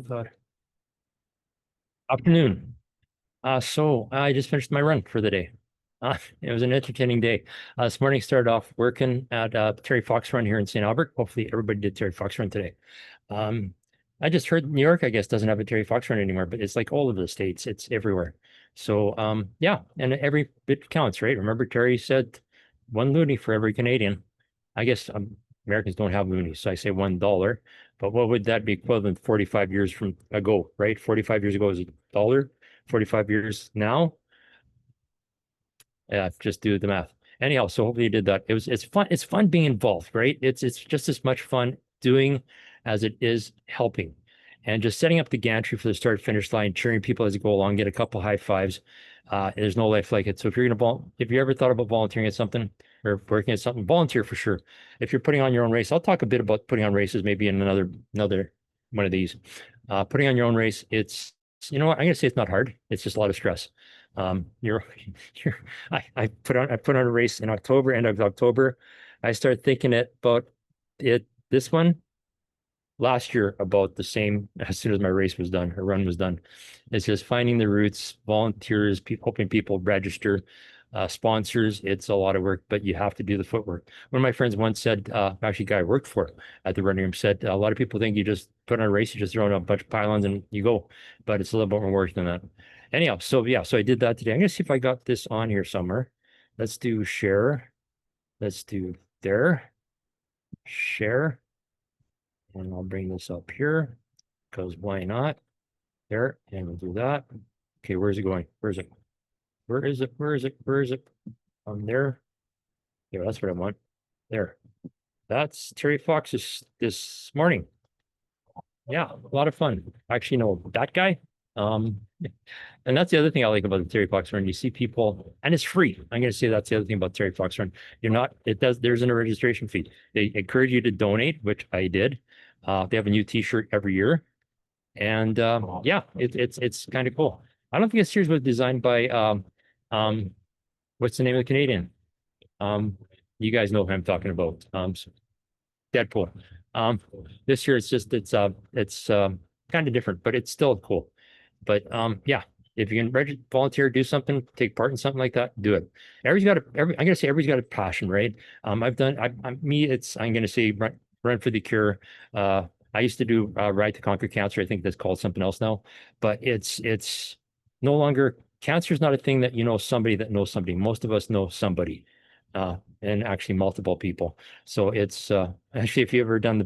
Thought. Afternoon. So I just finished my run for the day. It was an entertaining day. This morning started off working at Terry Fox Run here in St. Albert. Hopefully everybody did Terry Fox Run today. Um, I just heard New York, I guess, doesn't have a Terry Fox Run anymore, but it's like all over the states. It's everywhere. So yeah, and every bit counts, right? Remember Terry said 1 loonie for every Canadian. I guess Americans don't have loonies, so I say $1. But what would that be equivalent 45 years from ago, right? 45 years ago is $1. 45 years now. Yeah, just do the math. Anyhow, so hopefully you did that. It's fun. It's fun being involved, right? It's just as much fun doing as it is helping. And just setting up the gantry for the start finish line, cheering people as you go along, get a couple high fives. There's no life like it. So if you ever thought about volunteering at something or working at something, volunteer for sure. If you're putting on your own race, I'll talk a bit about putting on races, maybe in another one of these. Putting on your own race, it's you know what, I'm gonna say it's not hard. It's just a lot of stress. You're you're I put on a race in October, end of October. I started thinking about it this one last year about the same as soon as my race was done, her run was done. It's just finding the routes, volunteers, hoping people register, sponsors. It's a lot of work, but you have to do the footwork. One of my friends once said, actually, a guy I worked for at the running room said, a lot of people think you just put on a race, you just throw in a bunch of pylons and you go, but it's a little bit more work than that. Anyhow, so yeah, so I did that today. I'm gonna see if I got this on here somewhere. Let's do share. Let's do there, share. And I'll bring this up here because why not? There, and we'll do that. Okay, where's it going? Where is it? Where is it? Where is it? Where is it? There. Yeah, that's what I want. There. That's Terry Fox's this morning. Yeah, a lot of fun. Actually, know that guy. Um, and that's the other thing I like about the Terry Fox Run. You see people, and it's free. I'm going to say that's the other thing about Terry Fox Run. You're not. There's a registration fee. They encourage you to donate, which I did. They have a new T-shirt every year, and yeah, it's kind of cool. I don't think this series was designed by um, what's the name of the Canadian? You guys know who I'm talking about. Deadpool. This year it's kind of different, but it's still cool. But yeah, if you can volunteer, do something, take part in something like that, do it. I'm gonna say everybody's got a passion, right? I've done I'm gonna say run for the cure. I used to do Ride to Conquer Cancer. I think that's called something else now, but it's no longer cancer is not a thing that you know somebody that knows somebody. Most of us know somebody, and actually multiple people. So it's actually, if you ever done the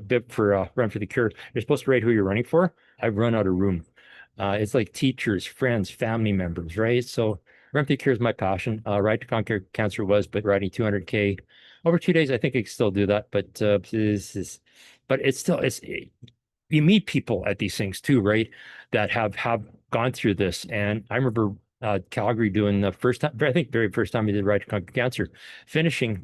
bit for Run for the Cure, you're supposed to write who you're running for. I've run out of room. It's like teachers, friends, family members, right? So Run for the Cure is my passion. Ride to Conquer Cancer was, but riding 200K over 2 days, I think I can still do that. But but it's still you meet people at these things too, right? That have gone through this. And I remember Calgary doing the first time, I think very first time we did Ride to Conquer Cancer,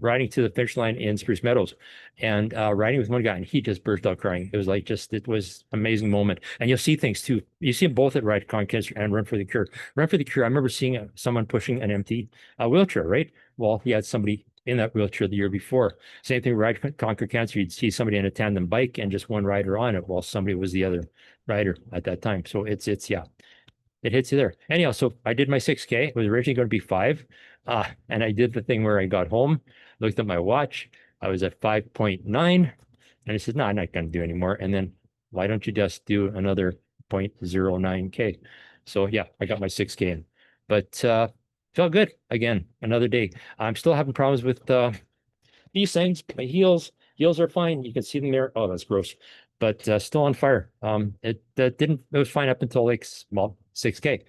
riding to the finish line in Spruce Meadows and riding with one guy, and he just burst out crying. It was like it was amazing moment. And you'll see things too. You see them both at Ride to Conquer Cancer and Run for the Cure. Run for the Cure, I remember seeing someone pushing an empty wheelchair, right? Well, he had somebody in that wheelchair the year before. Same thing, Ride to Conquer Cancer, you'd see somebody in a tandem bike and just one rider on it while somebody was the other rider at that time. So yeah, it hits you there. Anyhow, so I did my 6K. It was originally going to be 5. And I did the thing where I got home, looked at my watch. I was at 5.9. And I said, no, I'm not going to do anymore. And then why don't you just do another 0.09K? So yeah, I got my 6K in. But felt good. Again, another day. I'm still having problems with these things. My heels are fine. You can see them there. Oh, that's gross. But still on fire. It was fine up until like 6K.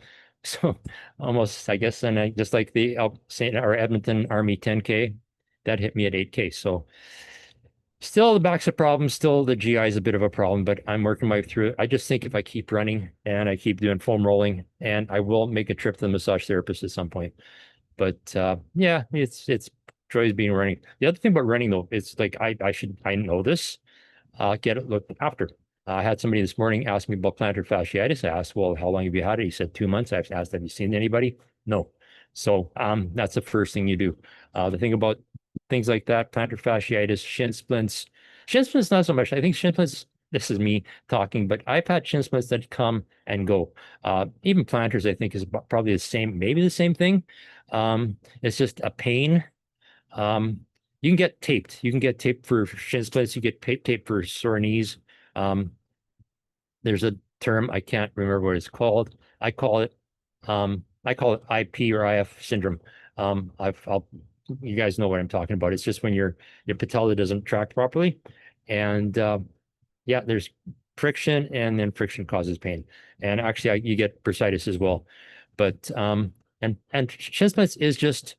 So almost, I guess, and I just like the St. or Edmonton Army 10K, that hit me at 8K. So still the back's a problem, still the GI is a bit of a problem, but I'm working my way through it. I just think if I keep running and I keep doing foam rolling, and I will make a trip to the massage therapist at some point. But yeah, it's joys being running. The other thing about running though, it's like I know this. Get it looked after. I had somebody this morning ask me about plantar fasciitis. I asked, well, how long have you had it? He said 2 months. I've asked, have you seen anybody? No. So that's the first thing you do. The thing about things like that, plantar fasciitis, shin splints not so much. I think shin splints, this is me talking, but I've had shin splints that come and go. Even planters, I think, is probably the same, maybe the same thing. It's just a pain. You can get taped. You can get taped for shin splints. You get taped for sore knees. Um, there's a term, I can't remember what it's called. I call it IP or IF syndrome. You guys know what I'm talking about. It's just when your patella doesn't tract properly, and yeah, there's friction, and then friction causes pain. And actually, you get bursitis as well. But and shin splints is just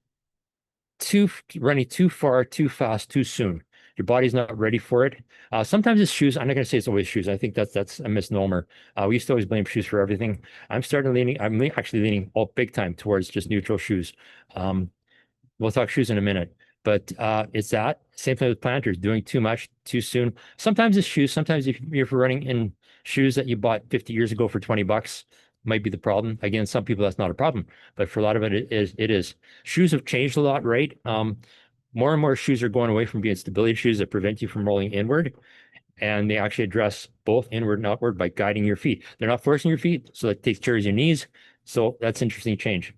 running too far, too fast, too soon. Your body's not ready for it. Sometimes it's shoes. I'm not going to say it's always shoes. I think that's a misnomer. We used to always blame shoes for everything. I'm actually leaning all big time towards just neutral shoes. We'll talk shoes in a minute, but it's that same thing with planters, doing too much too soon. Sometimes it's shoes. Sometimes if you're running in shoes that you bought 50 years ago for 20 bucks, might be the problem. Again, some people that's not a problem, but for a lot of it, it is. Shoes have changed a lot, right? More and more shoes are going away from being stability shoes that prevent you from rolling inward, and they actually address both inward and outward by guiding your feet. They're not forcing your feet, so it takes care of your knees. So that's interesting change.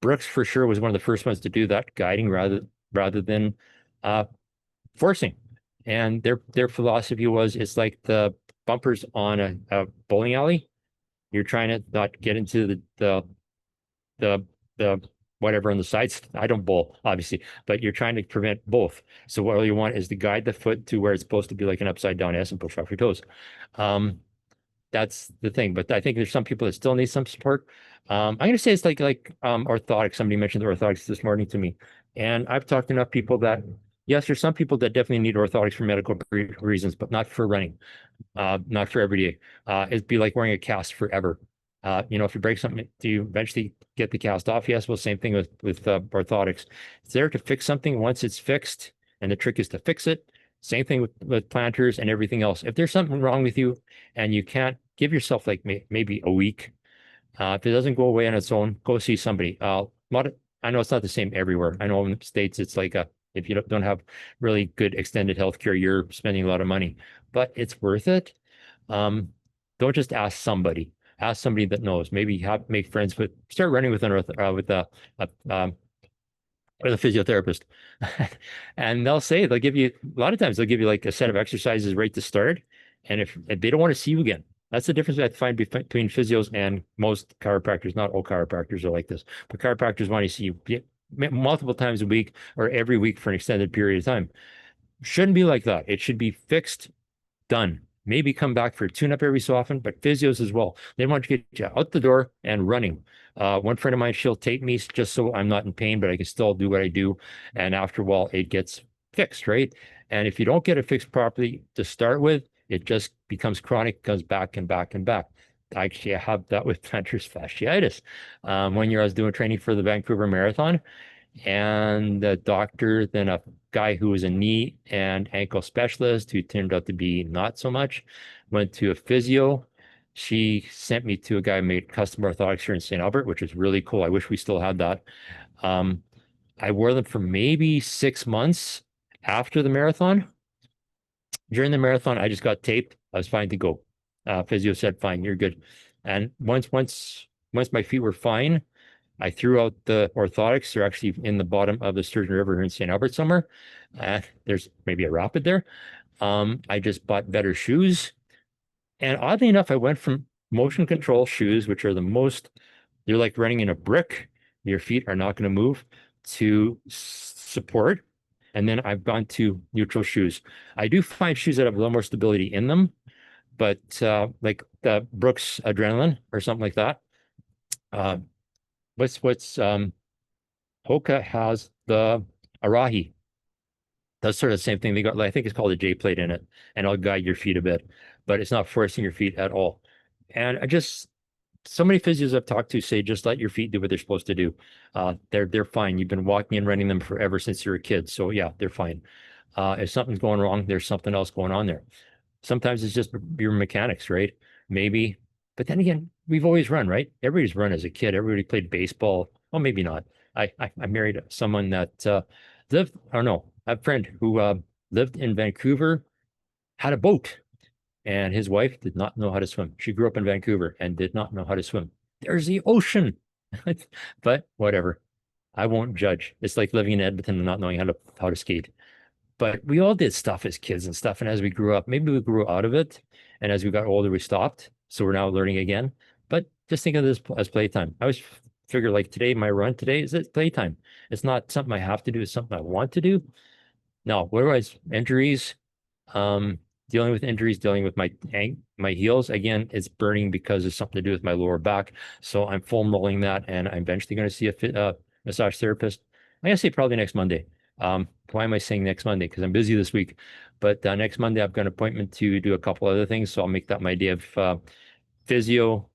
Brooks for sure was one of the first ones to do that, guiding rather than forcing. And their philosophy was, it's like the bumpers on a bowling alley. You're trying to not get into the whatever on the sides. I don't bowl, obviously, but you're trying to prevent both. So what you want is to guide the foot to where it's supposed to be, like an upside down S, and push off your toes. That's the thing. But I think there's some people that still need some support. I'm going to say it's like orthotics. Somebody mentioned the orthotics this morning to me, and I've talked to enough people that yes, there's some people that definitely need orthotics for medical reasons, but not for running, not for every day. It'd be like wearing a cast forever. If you break something, do you eventually get the cast off? Yes. Well, same thing with orthotics. It's there to fix something once it's fixed, and the trick is to fix it. Same thing with planters and everything else. If there's something wrong with you and you can't, give yourself like maybe a week. If it doesn't go away on its own, go see somebody. I know it's not the same everywhere. I know in the States it's like if you don't have really good extended health care, you're spending a lot of money, but it's worth it. Don't just ask somebody. Ask somebody that knows. Maybe make friends start running with with a physiotherapist, and they'll give you, a lot of times they'll give you like a set of exercises right to start. And if they don't want to see you again, that's the difference I find between physios and most chiropractors. Not all chiropractors are like this, but chiropractors want to see you multiple times a week or every week for an extended period of time. Shouldn't be like that. It should be fixed, done. Maybe come back for a tune-up every so often, but physios as well. They want to get you out the door and running. One friend of mine, she'll tape me just so I'm not in pain, but I can still do what I do. And after a while, it gets fixed, right? And if you don't get it fixed properly to start with, it just becomes chronic, comes back and back and back. Actually, I have that with plantar fasciitis. 1 year I was doing training for the Vancouver Marathon, and the doctor, then a guy who was a knee and ankle specialist who turned out to be not so much, went to a physio. She sent me to a guy who made custom orthotics here in St. Albert, which is really cool. I wish we still had that. I wore them for maybe 6 months after the marathon. During the marathon, I just got taped. I was fine to go. Physio said, fine, you're good. And once my feet were fine, I threw out the orthotics. They're actually in the bottom of the Sturgeon River here in St. Albert somewhere. There's maybe a rapid there. I just bought better shoes. And oddly enough, I went from motion control shoes, which are you're like running in a brick. Your feet are not going to move, to support. And then I've gone to neutral shoes. I do find shoes that have a little more stability in them, but like the Brooks Adrenaline or something like that. Hoka has the Arahi. That's sort of the same thing. They got, I think it's called a J plate in it, and it'll guide your feet a bit, but it's not forcing your feet at all. And so many physios I've talked to say, just let your feet do what they're supposed to do. They're fine. You've been walking and running them forever since you were a kid. So yeah, they're fine. If something's going wrong, there's something else going on there. Sometimes it's just your mechanics, right? Maybe, but then again, we've always run, right? Everybody's run as a kid. Everybody played baseball. Well, maybe not. I married someone that lived, I don't know, a friend who lived in Vancouver, had a boat. and his wife did not know how to swim. She grew up in Vancouver and did not know how to swim. There's the ocean. But whatever. I won't judge. It's like living in Edmonton and not knowing how to skate. But we all did stuff as kids and stuff. And as we grew up, maybe we grew out of it. And as we got older, we stopped. So we're now learning again. But just think of this as playtime. I always figure like today, my run today is it playtime. It's not something I have to do, it's something I want to do. Now, otherwise, injuries, dealing with injuries, dealing with my heels. Again, it's burning because it's something to do with my lower back. So I'm foam rolling that, and I'm eventually going to see a massage therapist. I'm gonna say probably next Monday. Why am I saying next Monday? Because I'm busy this week. But next Monday, I've got an appointment to do a couple other things. So I'll make that my day of physio,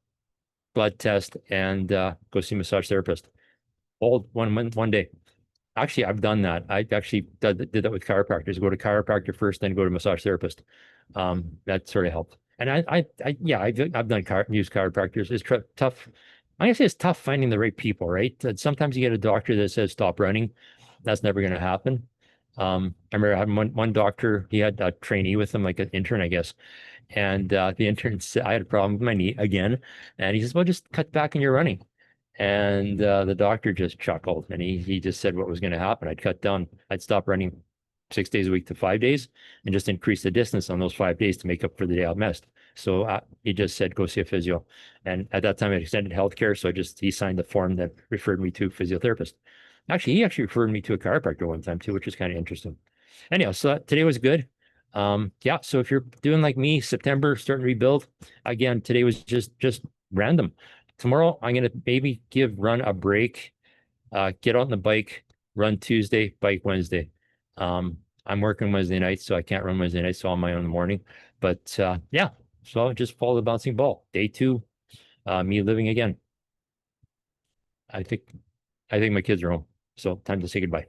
blood test, and go see a massage therapist. All one day. Actually, I've done that. I actually did that with chiropractors. Go to chiropractor first, then go to massage therapist. That sort of helped. And yeah, I've done used chiropractors. It's tough. I guess it's tough finding the right people, right? Sometimes you get a doctor that says stop running. That's never going to happen. I remember having one doctor. He had a trainee with him, like an intern, I guess. And the intern said I had a problem with my knee again, and he says, "Well, just cut back in your running." And the doctor just chuckled, and he just said what was going to happen. I'd cut down. I'd stop running 6 days a week to 5 days, and just increase the distance on those 5 days to make up for the day I missed. So he just said, "Go see a physio." And at that time, I extended healthcare, so he signed the form that referred me to a physiotherapist. Actually, he actually referred me to a chiropractor one time too, which is kind of interesting. Anyhow, so today was good. Yeah. So if you're doing like me, September, starting to rebuild again, today was just random. Tomorrow, I'm going to maybe run a break, get on the bike, run Tuesday, bike Wednesday. I'm working Wednesday night, so I can't run Wednesday night, so I'm on my own in the morning. But yeah, so I'll just follow the bouncing ball. Day 2, me living again. I think my kids are home, so time to say goodbye.